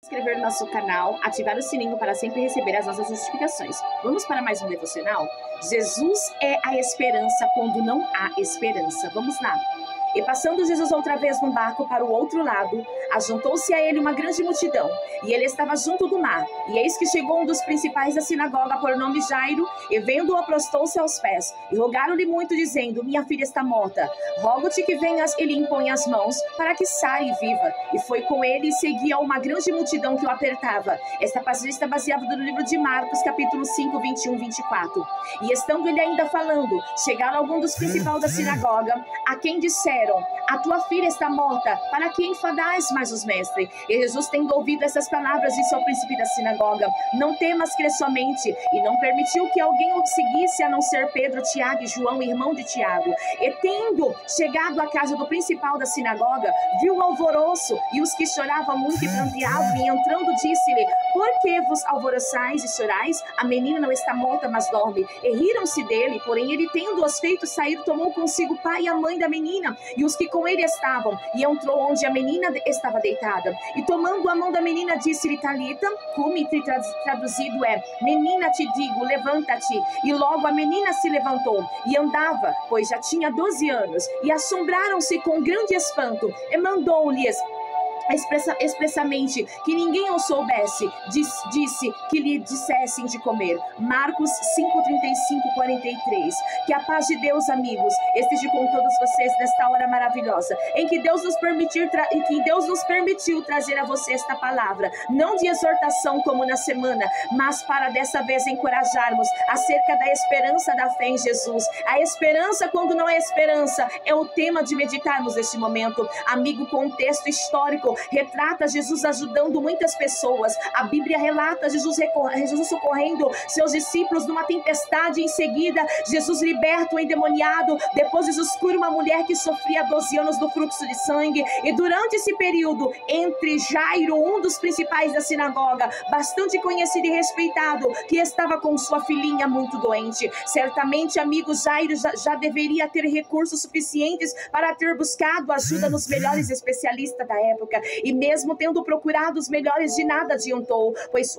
inscrever no nosso canal, ativar o sininho para sempre receber as nossas notificações. Vamos para mais um devocional? Jesus é a esperança quando não há esperança. Vamos lá. E passando Jesus outra vez num barco para o outro lado, ajuntou-se a ele uma grande multidão, e ele estava junto do mar. E eis que chegou um dos principais da sinagoga, por nome Jairo, e vendo-o, prostou-se aos pés, e rogaram-lhe muito, dizendo: minha filha está morta, rogo-te que venhas e lhe impõe as mãos, para que saia e viva. E foi com ele, e seguia uma grande multidão que o apertava. Esta passagem está baseada no livro de Marcos, capítulo 5, 21, 24. E estando ele ainda falando, chegaram alguns dos principais da sinagoga, a quem disseram: a tua filha está morta, para que enfadais mais os mestres? E Jesus, tendo ouvido essas palavras, disse ao príncipe da sinagoga: não temas, crê somente. E não permitiu que alguém o seguisse, a não ser Pedro, Tiago e João, irmão de Tiago. E tendo chegado à casa do principal da sinagoga, viu o alvoroço e os que choravam muito e pranteavam, e entrando disse-lhe: por que vos alvoroçais e chorais? A menina não está morta, mas dorme. E riram-se dele, porém ele, tendo-os feito sair, tomou consigo o pai e a mãe da menina, e os que com ele estavam, e entrou onde a menina estava deitada. E tomando a mão da menina, disse-lhe: Talita, cumi, traduzido é: menina, te digo, levanta-te. E logo a menina se levantou e andava, pois já tinha 12 anos. E assombraram-se com grande espanto, e mandou-lhes expressamente que ninguém o soubesse, disse que lhe dissessem de comer. Marcos 5, 35, 43. Que a paz de Deus, amigos, esteja com todos vocês nesta hora maravilhosa, em que Deus nos permitiu trazer a você esta palavra, não de exortação como na semana, mas para dessa vez encorajarmos acerca da esperança da fé em Jesus. A esperança quando não é esperança é o tema de meditarmos neste momento. Amigo, contexto histórico retrata Jesus ajudando muitas pessoas. A Bíblia relata Jesus socorrendo seus discípulos numa tempestade. Em seguida, Jesus liberta o endemoniado. Depois, Jesus cura uma mulher que sofria 12 anos do fluxo de sangue. E durante esse período, entre Jairo, um dos principais da sinagoga, bastante conhecido e respeitado, que estava com sua filhinha muito doente. Certamente, amigo, Jairo já deveria ter recursos suficientes para ter buscado ajuda nos melhores especialistas da época. E mesmo tendo procurado os melhores, de nada adiantou, pois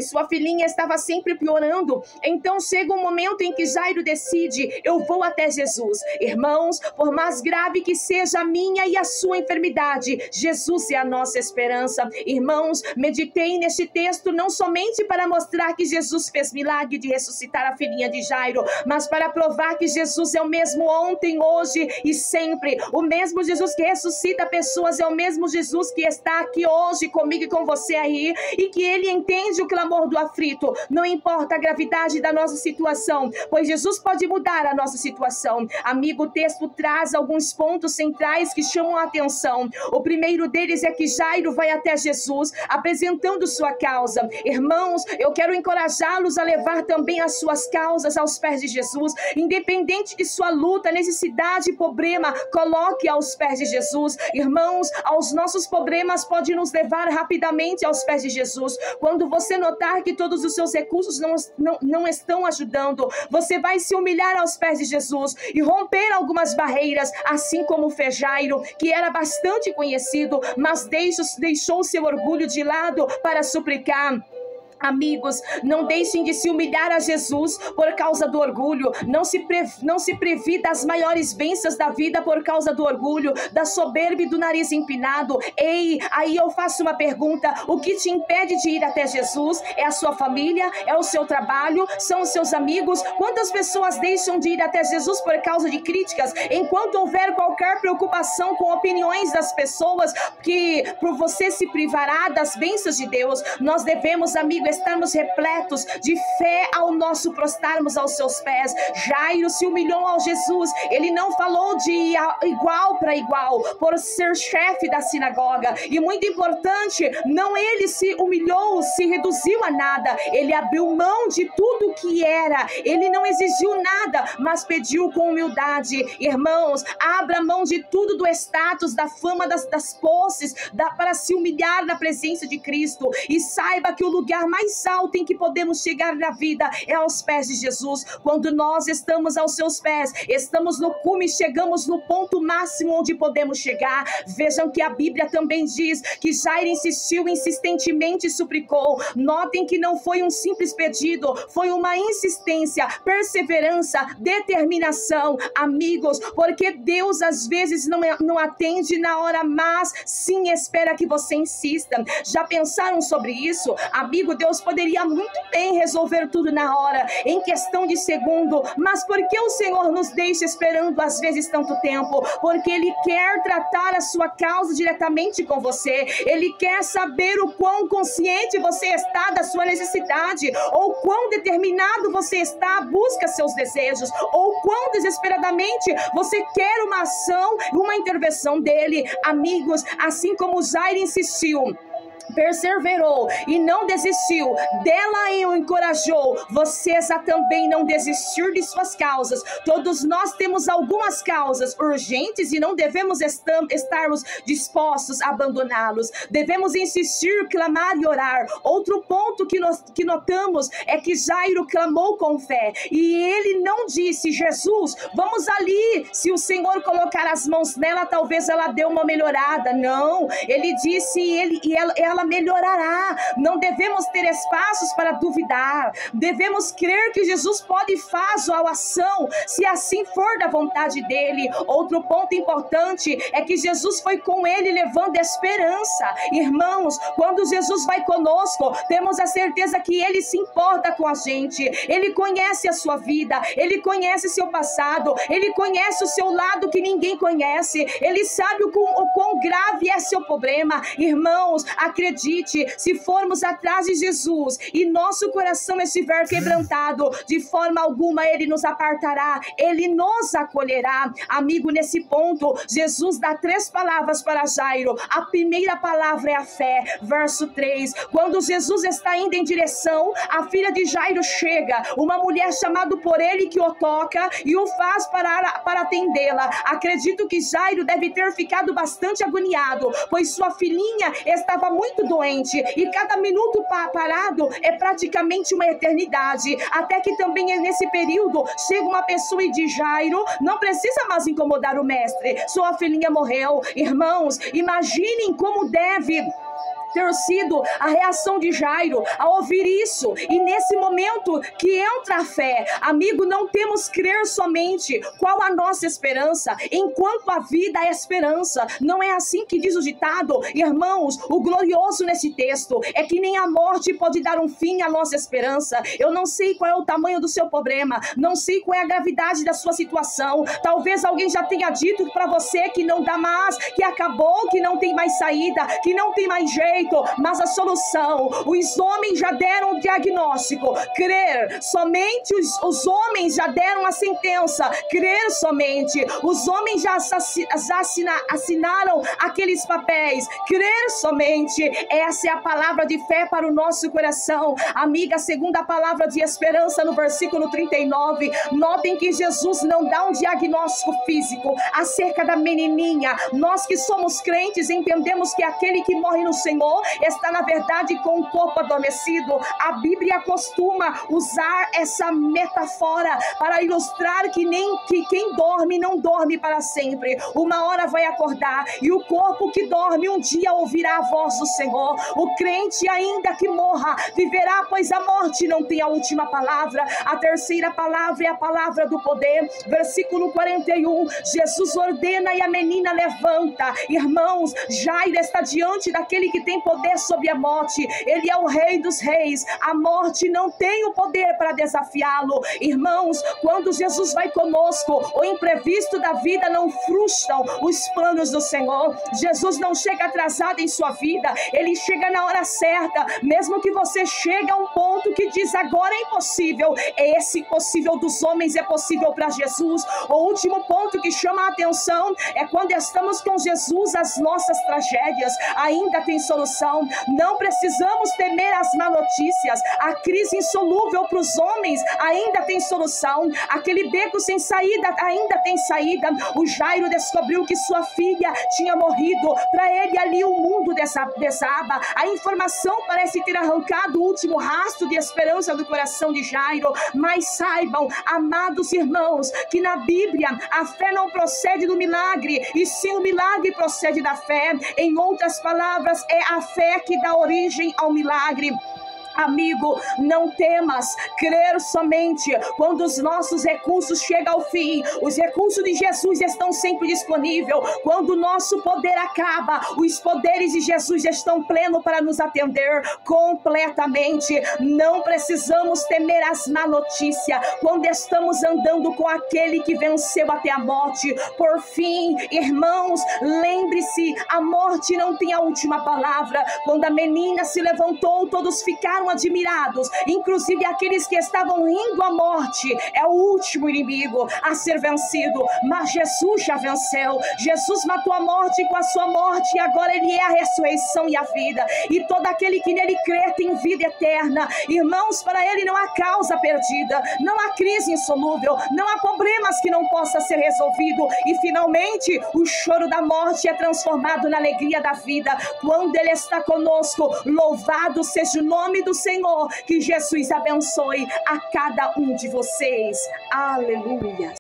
sua filhinha estava sempre piorando. Então chega um momento em que Jairo decide: eu vou até Jesus. Irmãos, por mais grave que seja a minha e a sua enfermidade, Jesus é a nossa esperança. Irmãos, meditei neste texto não somente para mostrar que Jesus fez milagre de ressuscitar a filhinha de Jairo, mas para provar que Jesus é o mesmo ontem, hoje e sempre. O mesmo Jesus que ressuscita pessoas é o mesmo Jesus que está aqui hoje comigo e com você aí, e que ele entende o clamor do aflito. Não importa a gravidade da nossa situação, pois Jesus pode mudar a nossa situação. Amigo, o texto traz alguns pontos centrais que chamam a atenção. O primeiro deles é que Jairo vai até Jesus apresentando sua causa. Irmãos, eu quero encorajá-los a levar também as suas causas aos pés de Jesus. Independente de sua luta, necessidade, problema, coloque aos pés de Jesus. Irmãos, aos nossos problemas pode nos levar rapidamente aos pés de Jesus. Quando você notar que todos os seus recursos não estão ajudando, você vai se humilhar aos pés de Jesus e romper algumas barreiras, assim como fez Jairo, que era bastante conhecido, mas deixou seu orgulho de lado para suplicar. Amigos, não deixem de se humilhar a Jesus por causa do orgulho. Não se prive das maiores bênçãos da vida por causa do orgulho, da soberba e do nariz empinado. Ei, aí eu faço uma pergunta: o que te impede de ir até Jesus? É a sua família? É o seu trabalho? São os seus amigos? Quantas pessoas deixam de ir até Jesus por causa de críticas? Enquanto houver qualquer preocupação com opiniões das pessoas, que por você se privará das bênçãos de Deus. Nós devemos, amigo, estarmos repletos de fé ao nosso prostarmos aos seus pés. Jairo se humilhou ao Jesus. Ele não falou de igual para igual, por ser chefe da sinagoga. E muito importante, não ele se humilhou, se reduziu a nada. Ele abriu mão de tudo que era. Ele não exigiu nada, mas pediu com humildade. Irmãos, abra mão de tudo, do status, da fama, das posses, para se humilhar na presença de Cristo. E saiba que o lugar mais alto em que podemos chegar na vida é aos pés de Jesus. Quando nós estamos aos seus pés, estamos no cume, chegamos no ponto máximo onde podemos chegar. Vejam que a Bíblia também diz que Jairo insistiu, insistentemente suplicou. Notem que não foi um simples pedido, foi uma insistência, perseverança, determinação, amigos, porque Deus às vezes não atende na hora, mas sim espera que você insista. Já pensaram sobre isso? Amigo, Deus poderia muito bem resolver tudo na hora, em questão de segundo, mas por que o Senhor nos deixa esperando às vezes tanto tempo? Porque Ele quer tratar a sua causa diretamente com você. Ele quer saber o quão consciente você está da sua necessidade, ou quão determinado você está, busca seus desejos, ou quão desesperadamente você quer uma ação, uma intervenção dele. Amigos, assim como Jairo insistiu, perseverou e não desistiu, dela e o encorajou, vocês a também não desistir de suas causas. Todos nós temos algumas causas urgentes e não devemos estarmos dispostos a abandoná-los. Devemos insistir, clamar e orar. Outro ponto que notamos é que Jairo clamou com fé, e ele não disse: Jesus, vamos ali, se o Senhor colocar as mãos nela, talvez ela dê uma melhorada. Não, ele disse, ela melhorará. Não devemos ter espaços para duvidar. Devemos crer que Jesus pode fazer a ação, se assim for da vontade dele. Outro ponto importante é que Jesus foi com ele levando esperança. Irmãos, quando Jesus vai conosco, temos a certeza que ele se importa com a gente. Ele conhece a sua vida, ele conhece seu passado, ele conhece o seu lado que ninguém conhece. Ele sabe o quão grave é seu problema. Irmãos, acredite, se formos atrás de Jesus e nosso coração estiver quebrantado, de forma alguma ele nos apartará, ele nos acolherá. Amigo, nesse ponto, Jesus dá 3 palavras para Jairo. A primeira palavra é a fé. Verso 3, quando Jesus está indo em direção, a filha de Jairo chega, uma mulher chamada por ele que o toca e o faz parar para atendê-la. Acredito que Jairo deve ter ficado bastante agoniado, pois sua filhinha estava muito doente e cada minuto parado é praticamente uma eternidade. Até que também nesse período chega uma pessoa e diz: Jairo, não precisa mais incomodar o mestre, sua filhinha morreu. Irmãos, imaginem como deve ter sido a reação de Jairo ao ouvir isso. E nesse momento que entra a fé, amigo, não temos crer somente. Qual a nossa esperança? Enquanto a vida é esperança. Não é assim que diz o ditado? Irmãos, o glorioso nesse texto é que nem a morte pode dar um fim à nossa esperança. Eu não sei qual é o tamanho do seu problema, não sei qual é a gravidade da sua situação. Talvez alguém já tenha dito para você que não dá mais, que acabou, que não tem mais saída, que não tem mais jeito. Mas a solução, os homens já deram o diagnóstico. Crer somente, os homens já deram a sentença. Crer somente, os homens já assinaram aqueles papéis. Crer somente, essa é a palavra de fé para o nosso coração. Amiga, a segunda palavra de esperança no versículo 39, notem que Jesus não dá um diagnóstico físico acerca da menininha. Nós que somos crentes entendemos que aquele que morre no Senhor está na verdade com o corpo adormecido. A Bíblia costuma usar essa metáfora para ilustrar que quem dorme não dorme para sempre. Uma hora vai acordar e o corpo que dorme um dia ouvirá a voz do Senhor. O crente, ainda que morra, viverá, pois a morte não tem a última palavra. A terceira palavra é a palavra do poder. Versículo 41, Jesus ordena e a menina levanta. Irmãos, Jairo está diante daquele que tem poder sobre a morte. Ele é o rei dos reis. A morte não tem o poder para desafiá-lo. Irmãos, quando Jesus vai conosco, o imprevisto da vida não frustram os planos do Senhor. Jesus não chega atrasado em sua vida, ele chega na hora certa. Mesmo que você chegue a um ponto que diz agora é impossível, esse impossível dos homens é possível para Jesus. O último ponto que chama a atenção é quando estamos com Jesus, as nossas tragédias ainda têm solução. solução. Não precisamos temer as má notícias. A crise insolúvel para os homens ainda tem solução. Aquele beco sem saída ainda tem saída. O Jairo descobriu que sua filha tinha morrido. Para ele ali o mundo desaba. A informação parece ter arrancado o último rastro de esperança do coração de Jairo. Mas saibam, amados irmãos, que na Bíblia a fé não procede do milagre, e sim o milagre procede da fé. Em outras palavras, é a fé que dá origem ao milagre. Amigo, não temas, crer somente. Quando os nossos recursos chegam ao fim, os recursos de Jesus estão sempre disponíveis. Quando o nosso poder acaba, os poderes de Jesus estão plenos para nos atender completamente. Não precisamos temer as má notícias quando estamos andando com aquele que venceu até a morte. Por fim, irmãos, lembre-se, a morte não tem a última palavra. Quando a menina se levantou, todos ficaram admirados, inclusive aqueles que estavam rindo. A morte é o último inimigo a ser vencido, mas Jesus já venceu. Jesus matou a morte com a sua morte, e agora ele é a ressurreição e a vida, e todo aquele que nele crê tem vida eterna. Irmãos, para ele não há causa perdida, não há crise insolúvel, não há problemas que não possa ser resolvido, e finalmente o choro da morte é transformado na alegria da vida quando ele está conosco. Louvado seja o nome do Senhor. Que Jesus abençoe a cada um de vocês. Aleluia.